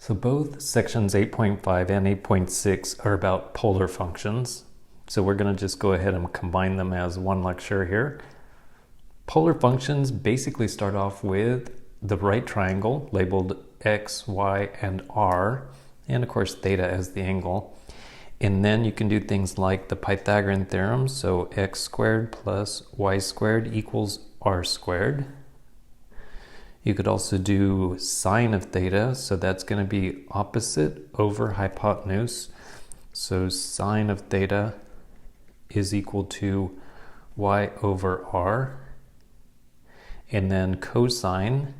So both sections 8.5 and 8.6 are about polar functions. So we're going to just go ahead and combine them as one lecture here. Polar functions basically start off with the right triangle labeled x, y, and r, and of course theta as the angle. And then you can do things like the Pythagorean Theorem, so x squared plus y squared equals r squared. You could also do sine of theta, so that's going to be opposite over hypotenuse. So sine of theta is equal to y over r. And then cosine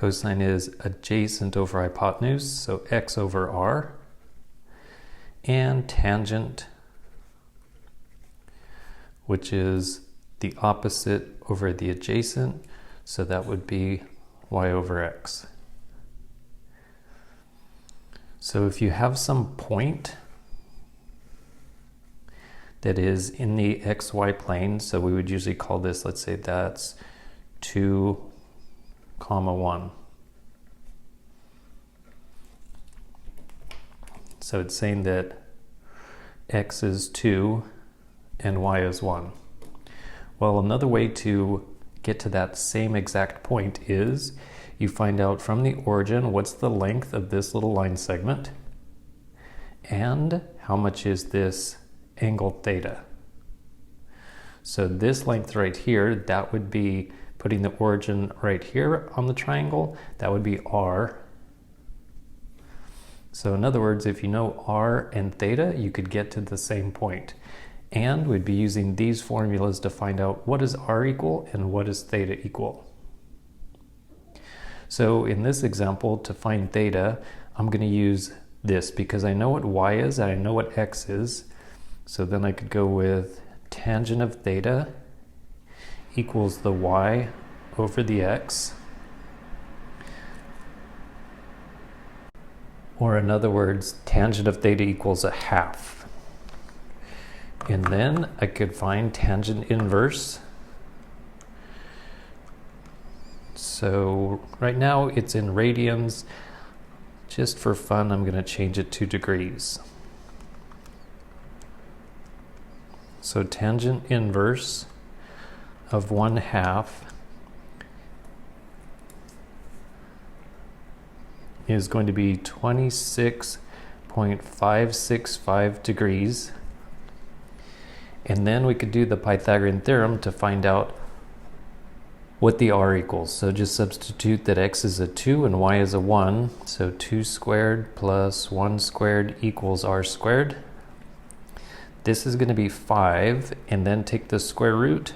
is adjacent over hypotenuse, so x over r. And tangent, which is the opposite over the adjacent, so that would be y over x. So if you have some point that is in the xy plane, so we would usually call this, let's say that's 2, 1. So it's saying that x is 2 and y is 1. Well, another way to get to that same exact point is you find out from the origin what's the length of this little line segment and how much is this angle theta. So this length right here, that would be putting the origin right here on the triangle, that would be r. So in other words, if you know r and theta, you could get to the same point. And we'd be using these formulas to find out what is r equal and what is theta equal. So in this example, to find theta, I'm going to use this because I know what y is and I know what x is. So then I could go with tangent of theta equals the y over the x. Or in other words, tangent of theta equals a half. And then I could find tangent inverse. So right now it's in radians. Just for fun, I'm going to change it to degrees. So tangent inverse of 1/2 is going to be 26.565 degrees. And then we could do the Pythagorean theorem to find out what the r equals. So just substitute that x is a 2 and y is a 1. So 2 squared plus 1 squared equals r squared. This is going to be 5, and then take the square root.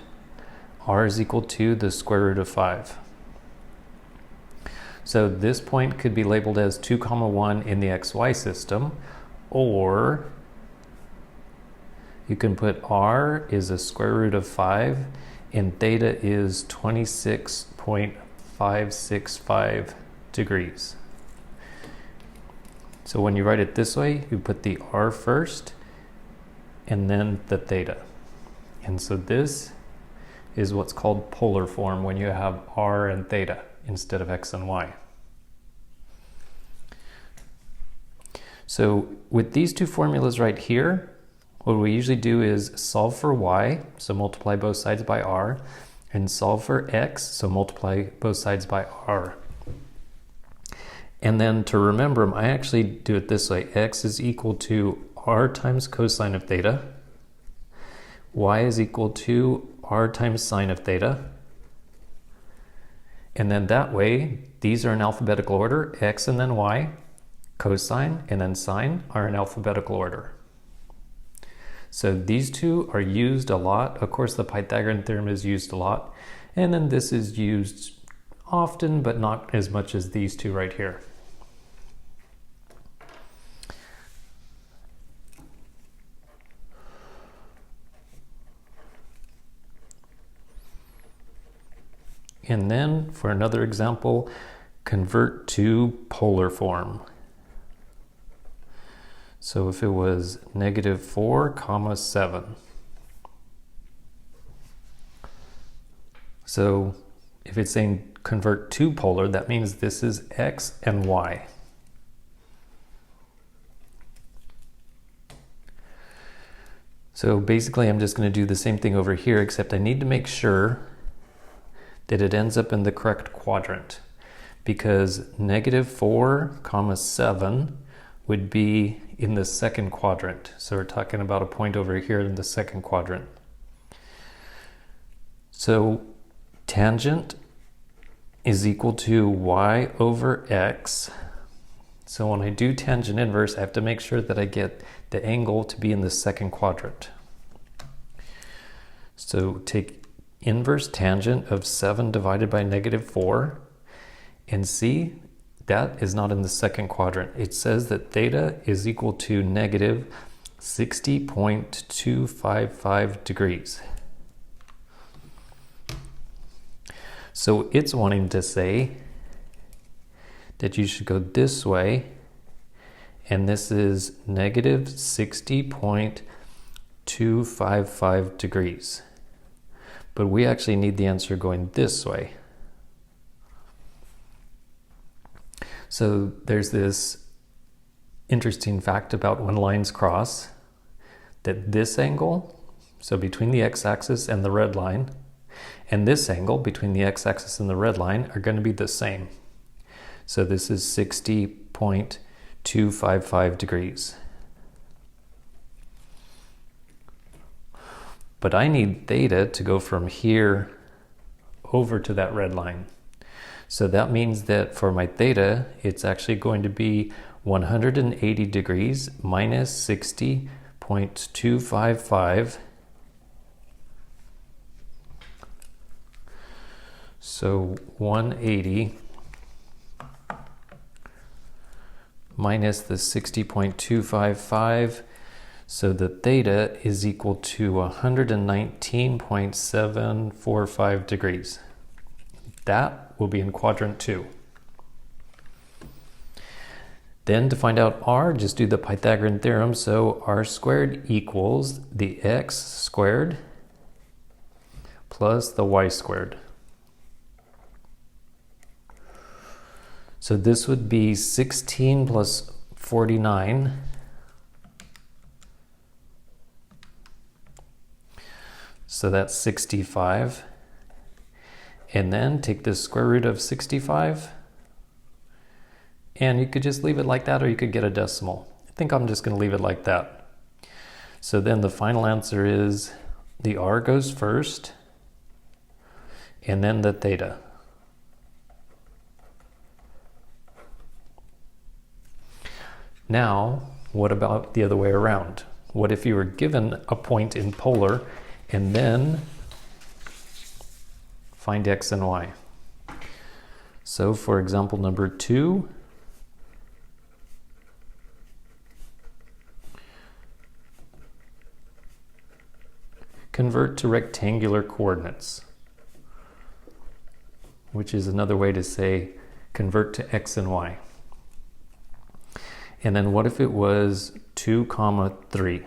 R is equal to the square root of 5. So this point could be labeled as 2, 1 in the xy system, or you can put r is a square root of 5 and theta is 26.565 degrees. So when you write it this way, you put the r first and then the theta. And so this is what's called polar form when you have r and theta instead of x and y. So with these two formulas right here, what we usually do is solve for y, so multiply both sides by r, and solve for x, so multiply both sides by r. And then to remember them, I actually do it this way. X is equal to r times cosine of theta. Y is equal to r times sine of theta. And then that way, these are in alphabetical order. X and then y, cosine and then sine are in alphabetical order. So these two are used a lot. Of course, the Pythagorean theorem is used a lot. And then this is used often, but not as much as these two right here. And then for another example, convert to polar form. So if it was -4, 7. So if it's saying convert to polar, that means this is x and y. So basically I'm just going to do the same thing over here, except I need to make sure that it ends up in the correct quadrant, because -4, 7 would be in the second quadrant. So we're talking about a point over here in the second quadrant. So tangent is equal to y over x. So when I do tangent inverse, I have to make sure that I get the angle to be in the second quadrant. So take inverse tangent of 7 divided by -4, and see, that is not in the second quadrant. It says that theta is equal to -60.255 degrees. So it's wanting to say that you should go this way, and this is -60.255 degrees. But we actually need the answer going this way. So there's this interesting fact about when lines cross, that this angle, so between the x-axis and the red line, and this angle between the x-axis and the red line are going to be the same. So this is 60.255 degrees. But I need theta to go from here over to that red line. So that means that for my theta, it's actually going to be 180 degrees minus 60.255. So 180 minus the 60.255. So the theta is equal to 119.745 degrees. That will be in quadrant 2. Then to find out r, just do the Pythagorean theorem. So r squared equals the x squared plus the y squared. So this would be 16 plus 49. So that's 65. And then take the square root of 65. And you could just leave it like that, or you could get a decimal. I think I'm just going to leave it like that. So then the final answer is the r goes first, and then the theta. Now, what about the other way around? What if you were given a point in polar and then find x and y? So for example, number 2, convert to rectangular coordinates, which is another way to say convert to x and y. And then what if it was 2, 3?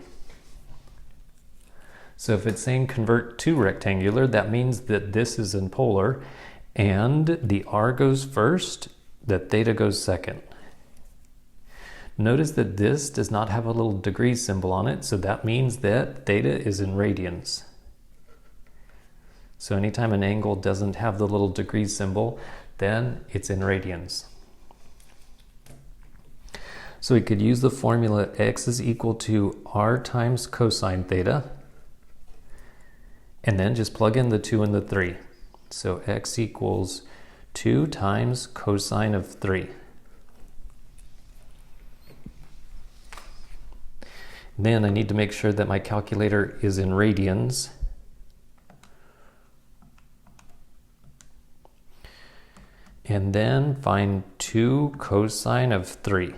So if it's saying convert to rectangular, that means that this is in polar, and the r goes first, the theta goes second. Notice that this does not have a little degree symbol on it, so that means that theta is in radians. So anytime an angle doesn't have the little degree symbol, then it's in radians. So we could use the formula x is equal to r times cosine theta, and then just plug in the 2 and the 3. So x equals 2 times cosine of 3. Then I need to make sure that my calculator is in radians. And then find 2 cosine of 3.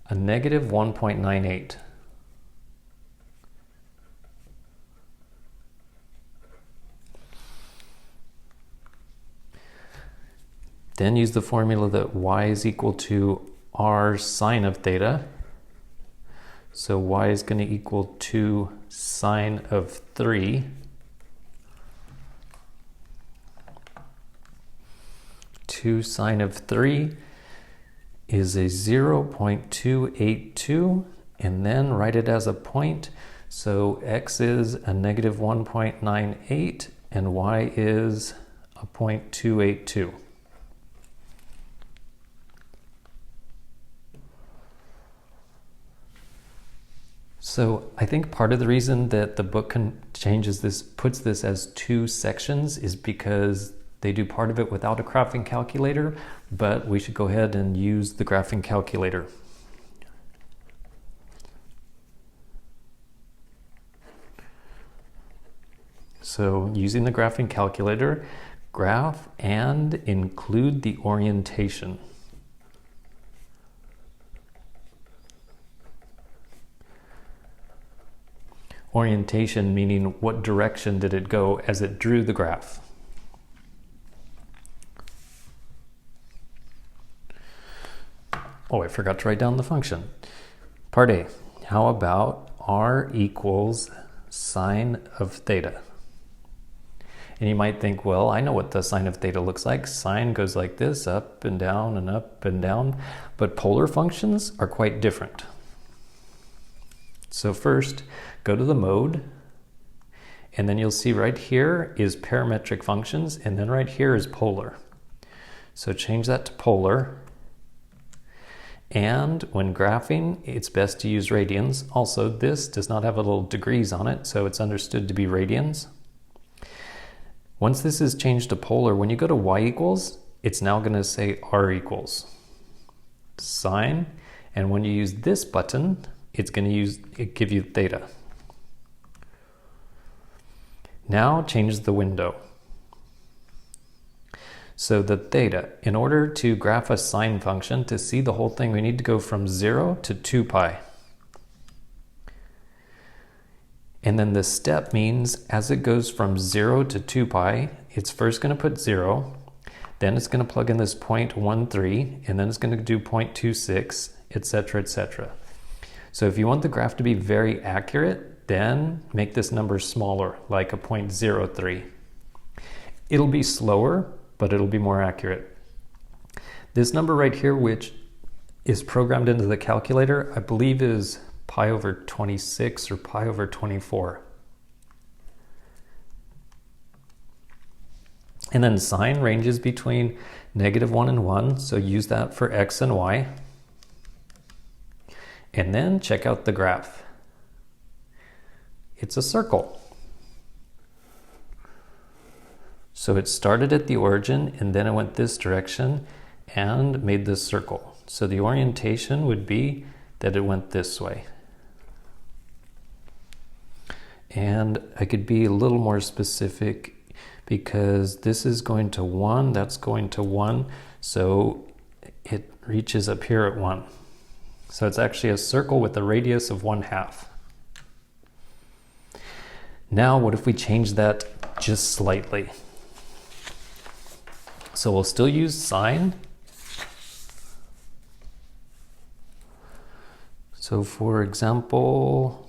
A negative 1.98. Then use the formula that y is equal to r sine of theta. So y is going to equal 2 sine of 3. 2 sine of 3 is a 0.282, and then write it as a point. So x is a negative 1.98 and y is a 0.282. So I think part of the reason that the book puts this as 2 sections is because they do part of it without a graphing calculator, but we should go ahead and use the graphing calculator. So using the graphing calculator, graph and include the orientation. Orientation meaning what direction did it go as it drew the graph. Oh, I forgot to write down the function. Part A, how about r equals sine of theta? And you might think, well, I know what the sine of theta looks like. Sine goes like this, up and down and up and down. But polar functions are quite different. So first, go to the mode, and then you'll see right here is parametric functions, and then right here is polar. So change that to polar. And when graphing, it's best to use radians. Also, this does not have a little degrees on it, so it's understood to be radians. Once this is changed to polar, when you go to y equals, it's now going to say r equals sine, and when you use this button, it's going to give you theta. Now change the window. So the theta, in order to graph a sine function, to see the whole thing, we need to go from 0 to 2 pi. And then the step means as it goes from 0 to 2 pi, it's first going to put 0, then it's going to plug in this 0.13, and then it's going to do 0.26, etc., etc. So if you want the graph to be very accurate, then make this number smaller, like a 0.03. It'll be slower, but it'll be more accurate. This number right here, which is programmed into the calculator, I believe is pi over 26 or pi over 24. And then sine ranges between -1 and 1, so use that for x and y. And then check out the graph. It's a circle. So it started at the origin and then it went this direction and made this circle. So the orientation would be that it went this way. And I could be a little more specific because this is going to 1, that's going to 1, so it reaches up here at 1. So it's actually a circle with a radius of 1/2. Now what if we change that just slightly? So we'll still use sine. So for example,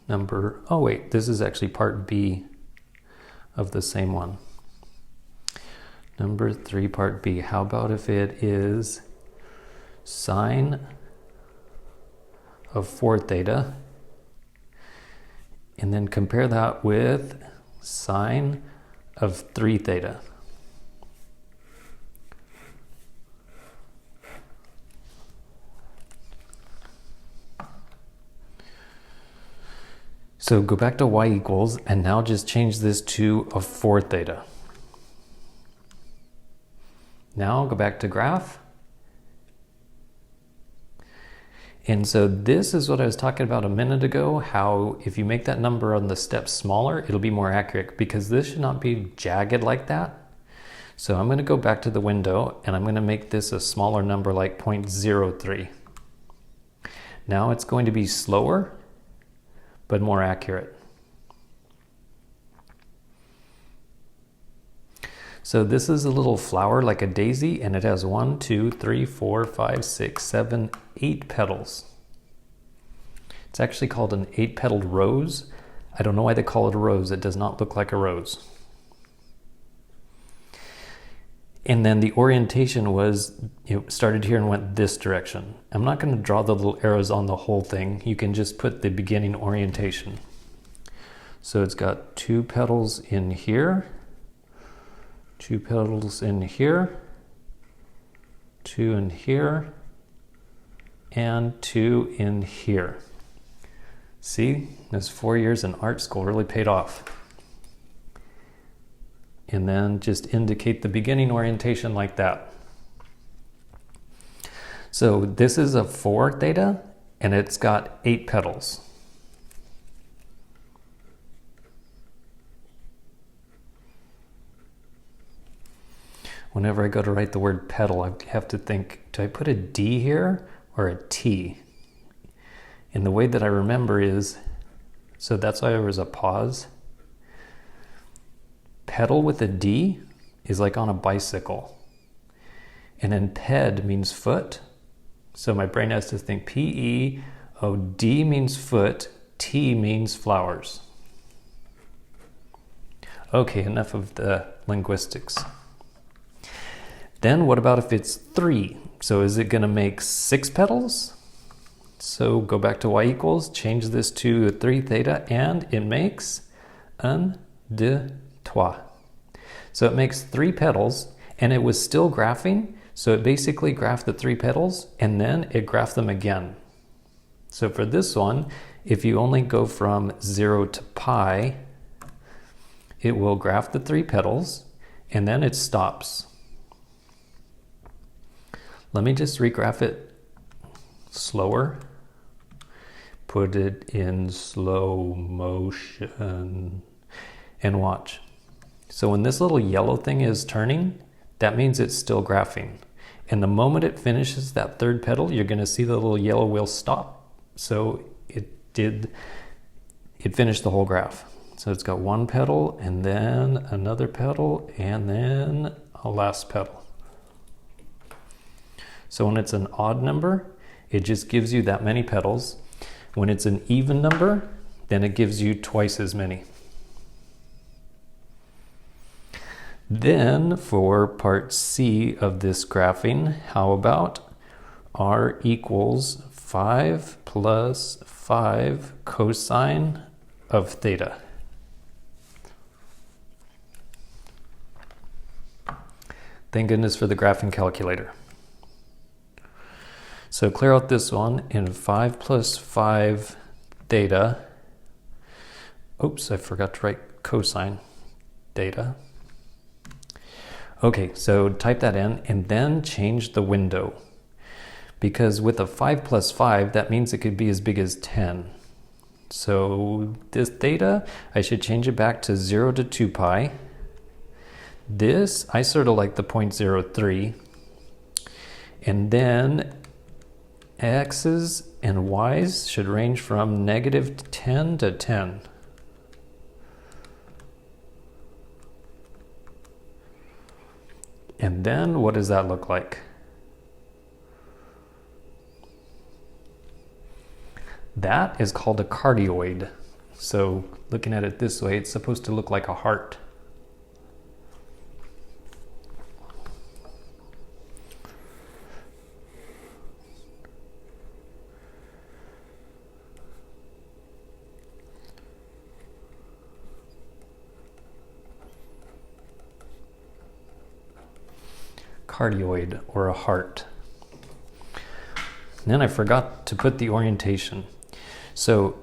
this is actually part B of the same one. Number 3, part B. How about if it is sine of 4 theta, and then compare that with sine of 3 theta. So go back to y equals, and now just change this to a 4 theta. Now go back to graph. And so this is what I was talking about a minute ago, how if you make that number on the steps smaller, it'll be more accurate, because this should not be jagged like that. So I'm going to go back to the window and I'm going to make this a smaller number like 0.03. Now it's going to be slower, but more accurate. So this is a little flower like a daisy, and it has 1, 2, 3, 4, 5, 6, 7, 8 petals. It's actually called an 8-petaled rose. I don't know why they call it a rose. It does not look like a rose. And then the orientation was, it started here and went this direction. I'm not going to draw the little arrows on the whole thing. You can just put the beginning orientation. So it's got 2 petals in here, 2 petals in here, 2 in here, and 2 in here. See, those 4 years in art school really paid off. And then just indicate the beginning orientation like that. So this is a 4 theta, and it's got 8 petals. Whenever I go to write the word petal, I have to think, do I put a D here or a T? And the way that I remember is, so that's why there was a pause. Pedal with a D is like on a bicycle. And then ped means foot. So my brain has to think P-E-O-D means foot, T means flowers. Okay, enough of the linguistics. Then what about if it's 3? So is it going to make 6 petals? So go back to y equals, change this to 3 theta, and it makes 1, 2, 3. So it makes 3 petals, and it was still graphing, so it basically graphed the 3 petals, and then it graphed them again. So for this one, if you only go from 0 to pi, it will graph the 3 petals, and then it stops. Let me just regraph it slower. Put it in slow motion and watch. So when this little yellow thing is turning, that means it's still graphing. And the moment it finishes that 3rd petal, you're going to see the little yellow wheel stop. So it finished the whole graph. So it's got 1 petal, and then another petal, and then a last petal. So when it's an odd number, it just gives you that many petals. When it's an even number, then it gives you twice as many. Then for part C of this graphing, how about r equals 5 plus 5 cosine of theta? Thank goodness for the graphing calculator. So clear out this one in 5 plus 5 theta. Oops, I forgot to write cosine theta. Okay, so type that in and then change the window. Because with a 5 plus 5, that means it could be as big as 10. So this theta, I should change it back to 0 to 2 pi. This, I sort of like the 0.03. And then x's and y's should range from -10 to 10. And then what does that look like? That is called a cardioid. So looking at it this way, it's supposed to look like a heart. Cardioid, or a heart. And then I forgot to put the orientation. So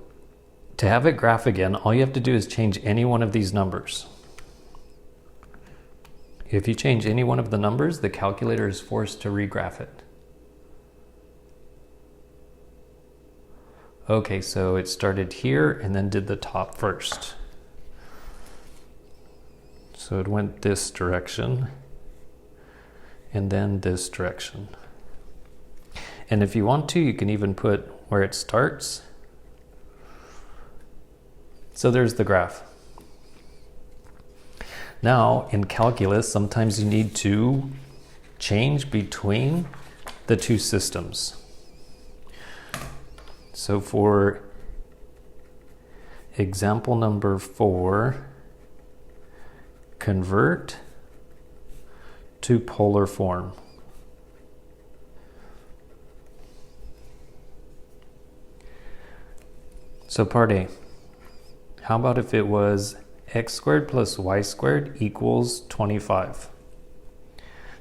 to have it graph again, all you have to do is change any one of these numbers. If you change any one of the numbers, the calculator is forced to regraph it. Okay, so it started here and then did the top first. So it went this direction and then this direction. And if you want to, you can even put where it starts. So there's the graph. Now, in calculus, sometimes you need to change between the two systems. So for example number 4, convert to polar form. So part A, how about if it was x squared plus y squared equals 25?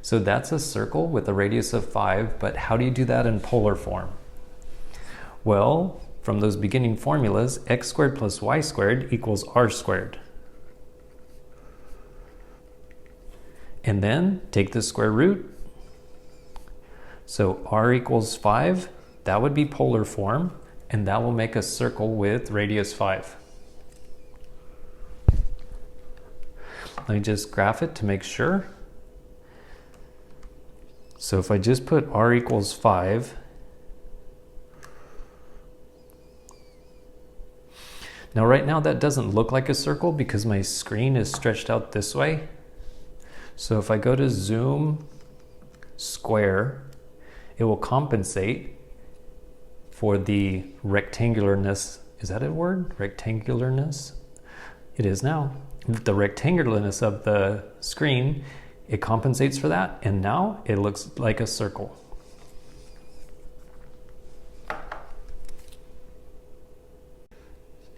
So that's a circle with a radius of 5, but how do you do that in polar form? Well, from those beginning formulas, x squared plus y squared equals r squared. And then take the square root. So r equals 5, that would be polar form, and that will make a circle with radius 5. Let me just graph it to make sure. So if I just put r equals 5, now right now that doesn't look like a circle because my screen is stretched out this way. So if I go to zoom square, it will compensate for the rectangularness. Is that a word? Rectangularness? It is now. The rectangularness of the screen, it compensates for that, and now it looks like a circle.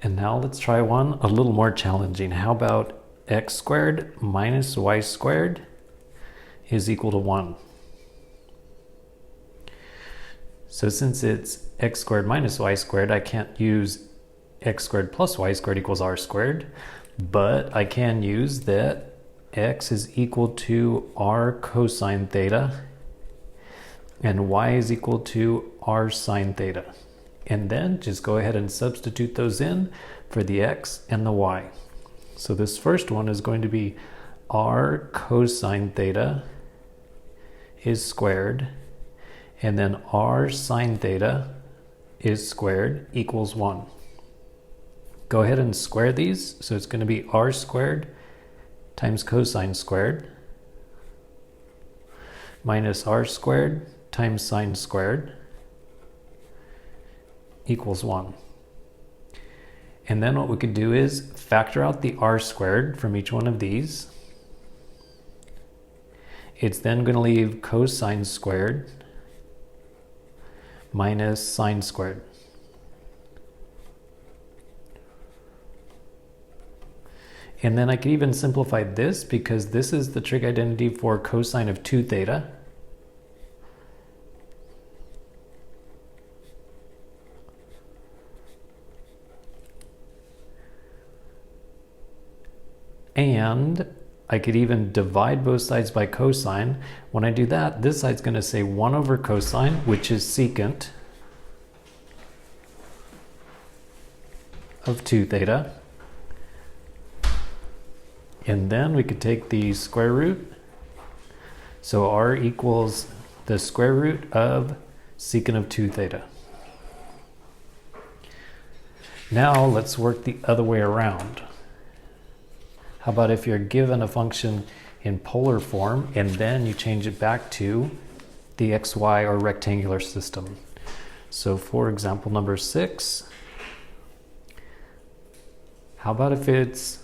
And now let's try one a little more challenging. How about x squared minus y squared is equal to 1? So since it's x squared minus y squared, I can't use x squared plus y squared equals r squared, but I can use that x is equal to r cosine theta and y is equal to r sine theta. And then just go ahead and substitute those in for the x and the y. So this first one is going to be r cosine theta is squared, and then r sine theta is squared equals 1. Go ahead and square these. So it's going to be r squared times cosine squared minus r squared times sine squared equals 1. And then what we could do is factor out the r squared from each one of these. It's then going to leave cosine squared minus sine squared. And then I could even simplify this because this is the trig identity for cosine of 2 theta. And I could even divide both sides by cosine. When I do that, this side's going to say 1 over cosine, which is secant of 2 theta. And then we could take the square root. So r equals the square root of secant of 2 theta. Now let's work the other way around. How about if you're given a function in polar form and then you change it back to the xy or rectangular system? So for example number 6, how about if it's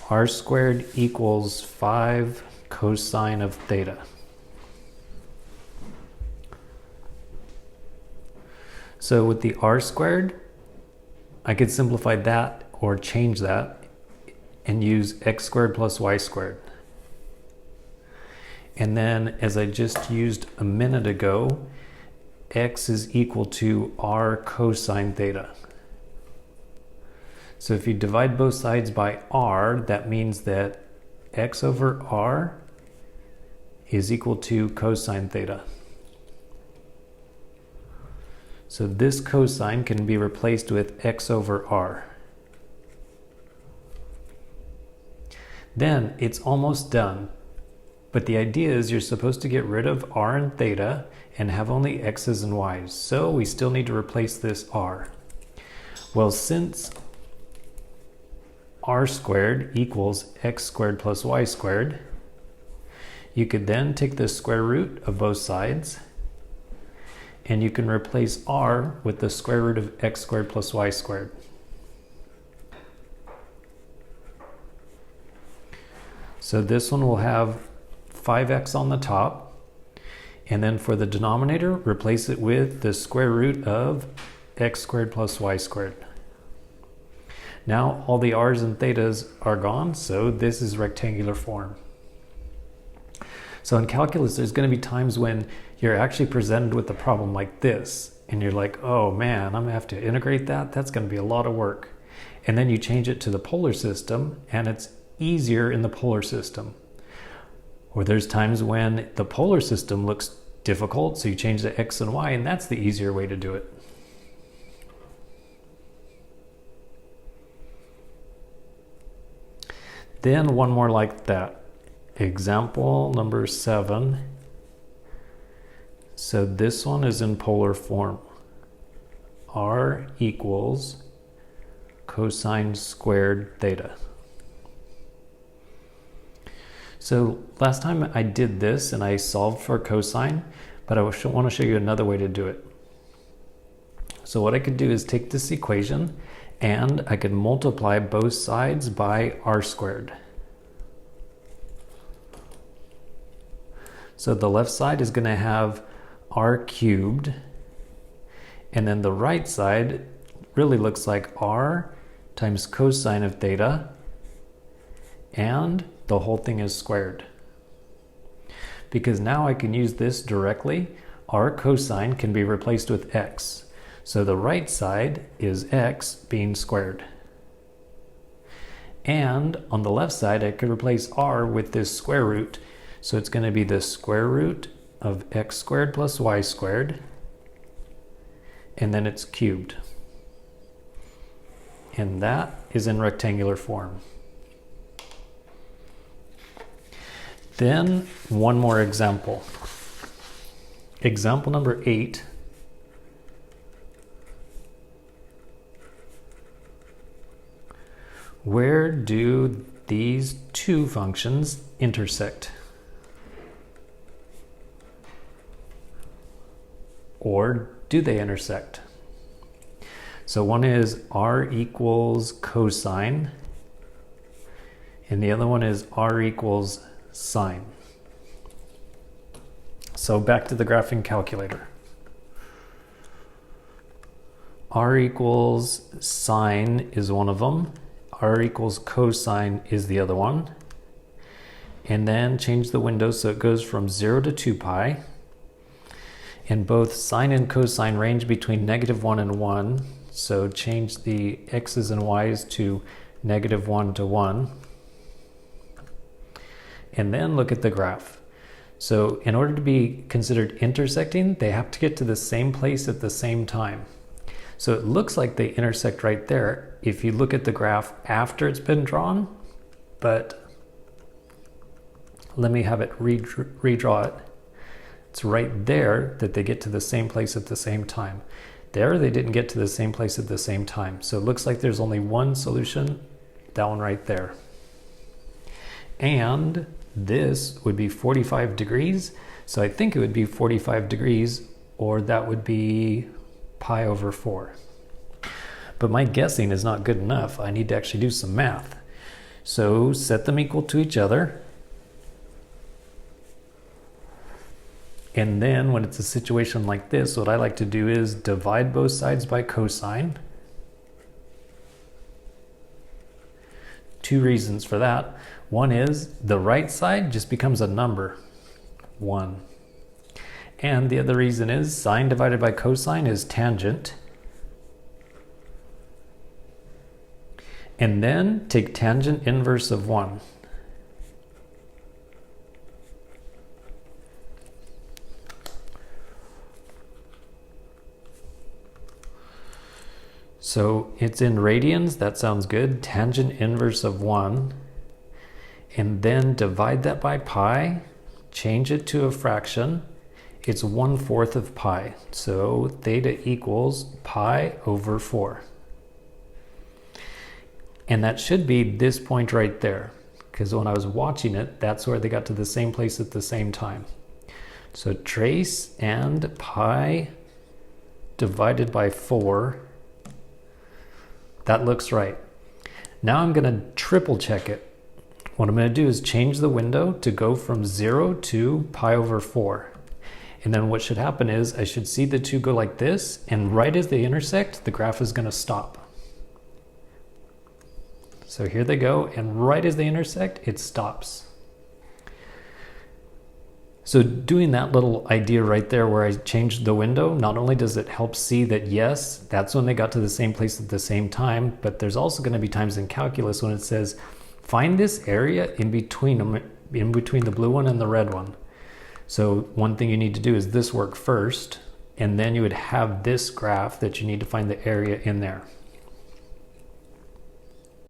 r squared equals 5 cosine of theta? So with the r squared, I could simplify that or change that and use x squared plus y squared. And then as I just used a minute ago, x is equal to r cosine theta. So if you divide both sides by r, that means that x over r is equal to cosine theta. So this cosine can be replaced with x over r. Then it's almost done. But the idea is you're supposed to get rid of r and theta and have only x's and y's. So we still need to replace this r. Well, since r squared equals x squared plus y squared, you could then take the square root of both sides and you can replace r with the square root of x squared plus y squared. So this one will have 5x on the top, and then for the denominator, replace it with the square root of x squared plus y squared. Now all the r's and thetas are gone, so this is rectangular form. So in calculus, there's going to be times when you're actually presented with a problem like this, and you're like, oh man, I'm going to have to integrate that. That's going to be a lot of work. And then you change it to the polar system, and it's easier in the polar system. Or there's times when the polar system looks difficult, so you change the x and y, and that's the easier way to do it. Then one more like that. Example number 7. So this one is in polar form. R equals cosine squared theta. So last time I did this and I solved for cosine, but I want to show you another way to do it. So what I could do is take this equation and I could multiply both sides by r squared. So the left side is going to have r cubed, and then the right side really looks like r times cosine of theta, and the whole thing is squared. Because now I can use this directly, r cosine can be replaced with x. So the right side is x being squared. And on the left side, I could replace r with this square root. So it's going to be the square root of x squared plus y squared. And then it's cubed. And that is in rectangular form. Then one more example. Example number 8. Where do these two functions intersect? Or do they intersect? So one is r equals cosine, and the other one is r equals sine. So back to the graphing calculator. R equals sine is one of them. R equals cosine is the other one. And then change the window so it goes from 0 to 2 pi. And both sine and cosine range between -1 and 1. So change the x's and y's to -1 to 1. And then look at the graph. So in order to be considered intersecting, they have to get to the same place at the same time. So it looks like they intersect right there if you look at the graph after it's been drawn, but let me have it redraw it. It's right there that they get to the same place at the same time. There they didn't get to the same place at the same time. So it looks like there's only one solution, that one right there. And this would be 45 degrees. So I think it would be 45 degrees, or that would be pi over 4. But my guessing is not good enough. I need to actually do some math. So set them equal to each other. And then when it's a situation like this, what I like to do is divide both sides by cosine. Two reasons for that. One is the right side just becomes a number, 1. And the other reason is sine divided by cosine is tangent. And then take tangent inverse of 1. So it's in radians, that sounds good. Tangent inverse of 1. And then divide that by pi, change it to a fraction. It's 1/4 of pi. So theta equals pi over 4. And that should be this point right there, because when I was watching it, that's where they got to the same place at the same time. So trace and pi divided by 4. That looks right. Now I'm going to triple check it. what I'm going to do is change the window to go from 0 to pi over 4. And then what should happen is I should see the two go like this, and right as they intersect, the graph is going to stop. So here they go, and right as they intersect, it stops. So doing that little idea right there where I changed the window, not only does it help see that yes, that's when they got to the same place at the same time, but there's also going to be times in calculus when it says, find this area in between them, in between the blue one and the red one. So one thing you need to do is this work first, and then you would have this graph that you need to find the area in there.